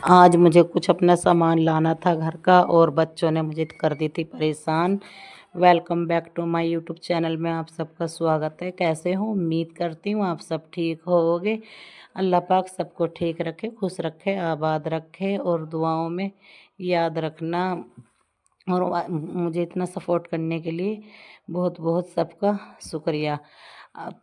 आज मुझे कुछ अपना सामान लाना था घर का और बच्चों ने मुझे कर दी थी परेशान। Welcome back to my YouTube channel में आप सबका स्वागत है। कैसे हो? उम्मीद करती हूँ आप सब ठीक होगे। अल्लाह पाक सबको ठीक रखे, खुश रखे, आबाद रखे और दुआओं में याद रखना। और मुझे इतना सपोर्ट करने के लिए बहुत बहुत सबका शुक्रिया।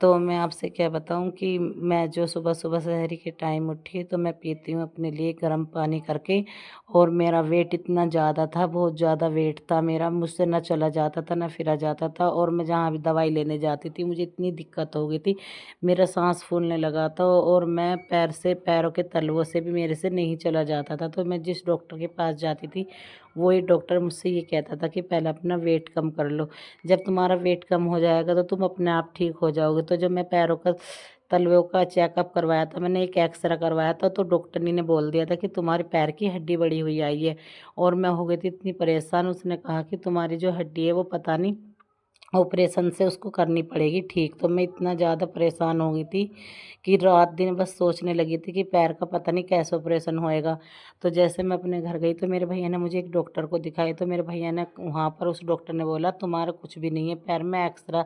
तो मैं आपसे क्या बताऊं कि मैं जो सुबह सुबह सहरी के टाइम उठी तो मैं पीती हूँ अपने लिए गर्म पानी करके। और मेरा वेट इतना ज़्यादा था, बहुत ज़्यादा वेट था मेरा, मुझसे ना चला जाता था ना फिरा जाता था। और मैं जहाँ भी दवाई लेने जाती थी मुझे इतनी दिक्कत हो गई थी, मेरा सांस फूलने लगा था और मैं पैरों के तलवों से भी मेरे से नहीं चला जाता था। तो मैं जिस डॉक्टर के पास जाती थी वही डॉक्टर मुझसे ये कहता था कि पहले अपना वेट कम कर लो, जब तुम्हारा वेट कम हो जाएगा तो तुम अपने आप ठीक हो जाओगे। तो जब मैं पैरों का तलवों का चेकअप करवाया था, मैंने एक एक्सरा करवाया था, तो डॉक्टर ने बोल दिया था कि तुम्हारे पैर की हड्डी बड़ी हुई आई है। और मैं हो गई थी इतनी परेशान। उसने कहा कि तुम्हारी जो हड्डी है वो पता नहीं ऑपरेशन से उसको करनी पड़ेगी ठीक। तो मैं इतना ज़्यादा परेशान हो गई थी कि रात दिन बस सोचने लगी थी कि पैर का पता नहीं कैसे ऑपरेशन होएगा। तो जैसे मैं अपने घर गई तो मेरे भैया ने मुझे एक डॉक्टर को दिखाई, तो मेरे भैया ने वहाँ पर उस डॉक्टर ने बोला तुम्हारा कुछ भी नहीं है पैर में, एक्सरा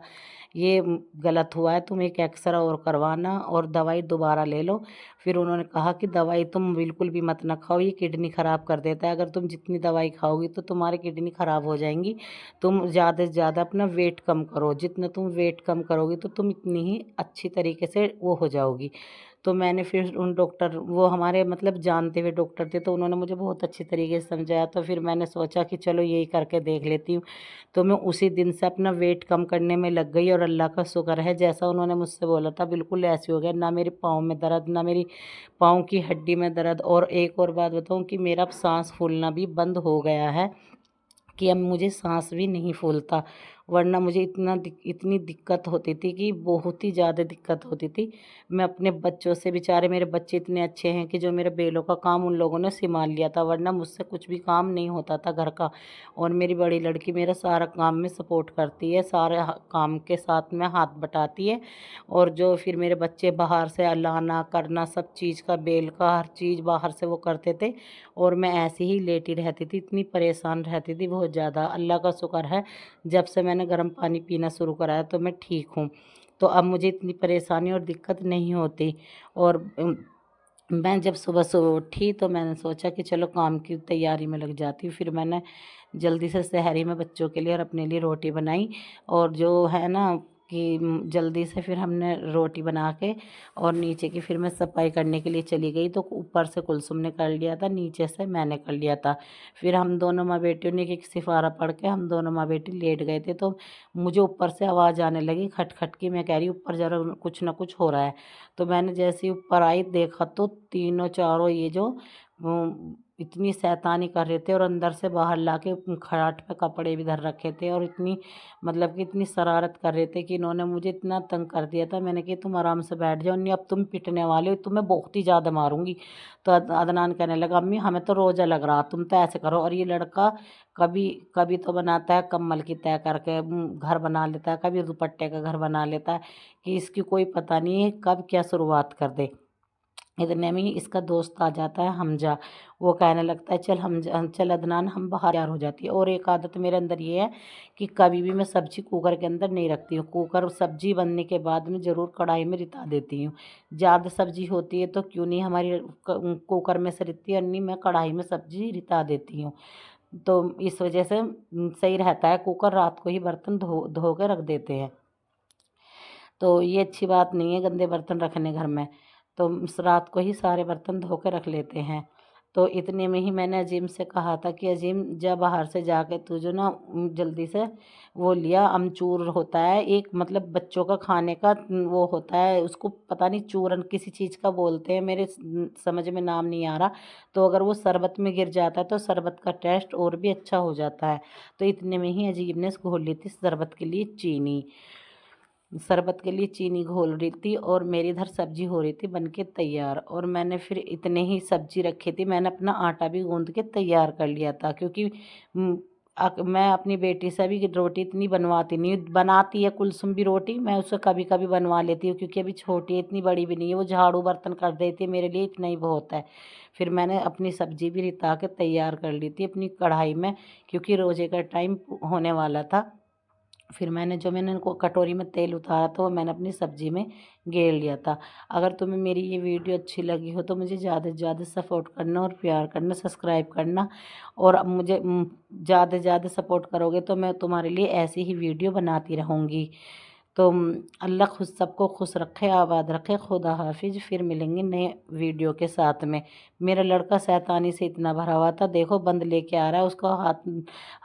ये गलत हुआ है, तुम एक एक्सरा और करवाना और दवाई दोबारा ले लो। फिर उन्होंने कहा कि दवाई तुम बिल्कुल भी मत ना खाओ, ये किडनी ख़राब कर देता है, अगर तुम जितनी दवाई खाओगी तो तुम्हारी किडनी ख़राब हो जाएंगी। तुम ज़्यादा से ज़्यादा अपना वेट कम करो, जितना तुम वेट कम करोगी तो तुम इतनी ही अच्छी तरीके से वो हो जाओगी। तो मैंने फिर उन डॉक्टर, वो हमारे मतलब जानते हुए डॉक्टर थे, तो उन्होंने मुझे बहुत अच्छी तरीके से समझाया। तो फिर मैंने सोचा कि चलो यही करके देख लेती हूँ। तो मैं उसी दिन से अपना वेट कम करने में लग गई और अल्लाह का शुक्र है जैसा उन्होंने मुझसे बोला था बिल्कुल ऐसे हो गया, ना मेरे पाँव में दर्द ना मेरी पाँव की हड्डी में दर्द। और एक और बात बताऊँ कि मेरा सांस फूलना भी बंद हो गया है, कि अब मुझे सांस भी नहीं फूलता। वरना मुझे इतनी दिक्कत होती थी कि बहुत ही ज़्यादा दिक्कत होती थी। मैं अपने बच्चों से, बेचारे मेरे बच्चे इतने अच्छे हैं कि जो मेरे बेलों का काम उन लोगों ने संभाल लिया था, वरना मुझसे कुछ भी काम नहीं होता था घर का। और मेरी बड़ी लड़की मेरा सारा काम में सपोर्ट करती है, सारे काम के साथ में हाथ बटाती है। और जो फिर मेरे बच्चे बाहर से लाना करना सब चीज़ का, बेल का हर चीज़ बाहर से वो करते थे और मैं ऐसे ही लेटी रहती थी, इतनी परेशान रहती थी बहुत ज़्यादा। अल्लाह का शुक्र है जब से मैंने गर्म पानी पीना शुरू कराया तो मैं ठीक हूँ। तो अब मुझे इतनी परेशानी और दिक्कत नहीं होती। और मैं जब सुबह सुबह उठी तो मैंने सोचा कि चलो काम की तैयारी में लग जाती हूँ। फिर मैंने जल्दी से सहरी में बच्चों के लिए और अपने लिए रोटी बनाई। और जो है ना कि जल्दी से फिर हमने रोटी बना के और नीचे की फिर मैं सफाई करने के लिए चली गई। तो ऊपर से कुलसुम ने कर लिया था, नीचे से मैंने कर लिया था। फिर हम दोनों माँ बेटियों ने एक सिफारा पढ़ के हम दोनों माँ बेटी लेट गए थे। तो मुझे ऊपर से आवाज़ आने लगी खट खट की, मैं कह रही ऊपर जरा कुछ ना कुछ हो रहा है। तो मैंने जैसे ही ऊपर आई देखा तो तीनों चारों ये जो इतनी शैतानी कर रहे थे और अंदर से बाहर लाके खड़ाट पे कपड़े भी धर रखे थे और इतनी मतलब कि इतनी शरारत कर रहे थे कि इन्होंने मुझे इतना तंग कर दिया था। मैंने कहा तुम आराम से बैठ जाओ, नहीं अब तुम पिटने वाले हो, तुम्हें बहुत ही ज़्यादा मारूंगी। तो अदनान कहने लगा अम्मी हमें तो रोज़ा लग रहा, तुम तो ऐसे करो। और ये लड़का कभी कभी तो बनाता है कम्बल की तय करके घर बना लेता है, कभी दुपट्टे का घर बना लेता है, कि इसकी कोई पता नहीं है कब क्या शुरुआत कर दे। इतने में ही इसका दोस्त आ जाता है हमजा। वो कहने लगता है चल चल अदनान हम बाहर तैयार हो जाती है। और एक आदत मेरे अंदर ये है कि कभी भी मैं सब्जी कुकर के अंदर नहीं रखती हूँ, कुकर सब्जी बनने के बाद में ज़रूर कढ़ाई में रिता देती हूँ। ज़्यादा सब्जी होती है तो क्यों नहीं हमारी कुकर में से रितती है, नहीं मैं कढ़ाई में सब्जी रिता देती हूँ। तो इस वजह से सही रहता है, कुकर रात को ही बर्तन धो धो के रख देते हैं। तो ये अच्छी बात नहीं है गंदे बर्तन रखने घर में। तो रात को ही सारे बर्तन धो के रख लेते हैं। तो इतने में ही मैंने अजीम से कहा था कि अजीम जा बाहर से जाके तू जो ना जल्दी से वो लिया, अमचूर होता है एक, मतलब बच्चों का खाने का वो होता है, उसको पता नहीं चूरन किसी चीज़ का बोलते हैं, मेरे समझ में नाम नहीं आ रहा। तो अगर वो शरबत में गिर जाता है तो शरबत का टेस्ट और भी अच्छा हो जाता है। तो इतने में ही अजीम ने घोल ली थी शरबत के लिए चीनी, शरबत के लिए चीनी घोल रही थी और मेरी इधर सब्जी हो रही थी बन के तैयार। और मैंने फिर इतने ही सब्जी रखी थी, मैंने अपना आटा भी गूंद के तैयार कर लिया था, क्योंकि मैं अपनी बेटी से भी रोटी इतनी बनवाती नहीं हूँ। बनाती है कुलसुम भी रोटी, मैं उससे कभी कभी बनवा लेती हूँ क्योंकि अभी छोटी है, इतनी बड़ी भी नहीं है। वो झाड़ू बर्तन कर देती है, मेरे लिए इतना ही बहुत है। फिर मैंने अपनी सब्जी भी रिता के तैयार कर ली थी अपनी कढ़ाई में, क्योंकि रोजे का टाइम होने वाला था। फिर मैंने इनको कटोरी में तेल उतारा तो वो मैंने अपनी सब्जी में गेर लिया था। अगर तुम्हें मेरी ये वीडियो अच्छी लगी हो तो मुझे ज़्यादा से ज़्यादा सपोर्ट करना और प्यार करना, सब्सक्राइब करना। और अब मुझे ज़्यादा से ज़्यादा सपोर्ट करोगे तो मैं तुम्हारे लिए ऐसी ही वीडियो बनाती रहूँगी। तो अल्लाह खुद सबको खुश रखे, आबाद रखे। खुदा हाफिज। फिर मिलेंगे नए वीडियो के साथ में। मेरा लड़का शैतानी से इतना भरा हुआ था, देखो बंद लेके आ रहा है, उसका हाथ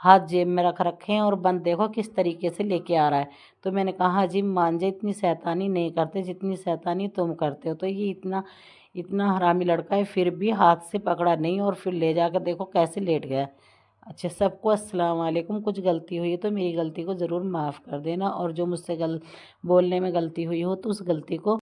हाथ जेब में रख रखे हैं और बंद देखो किस तरीके से लेके आ रहा है। तो मैंने कहा जी मान जाए, इतनी शैतानी नहीं करते जितनी शैतानी तुम करते हो। तो ये इतना इतना हरामी लड़का है, फिर भी हाथ से पकड़ा नहीं और फिर ले जाकर देखो कैसे लेट गया। अच्छा, सबको अस्सलाम वालेकुम। कुछ गलती हुई है तो मेरी गलती को ज़रूर माफ़ कर देना, और जो मुझसे बोलने में गलती हुई हो तो उस गलती को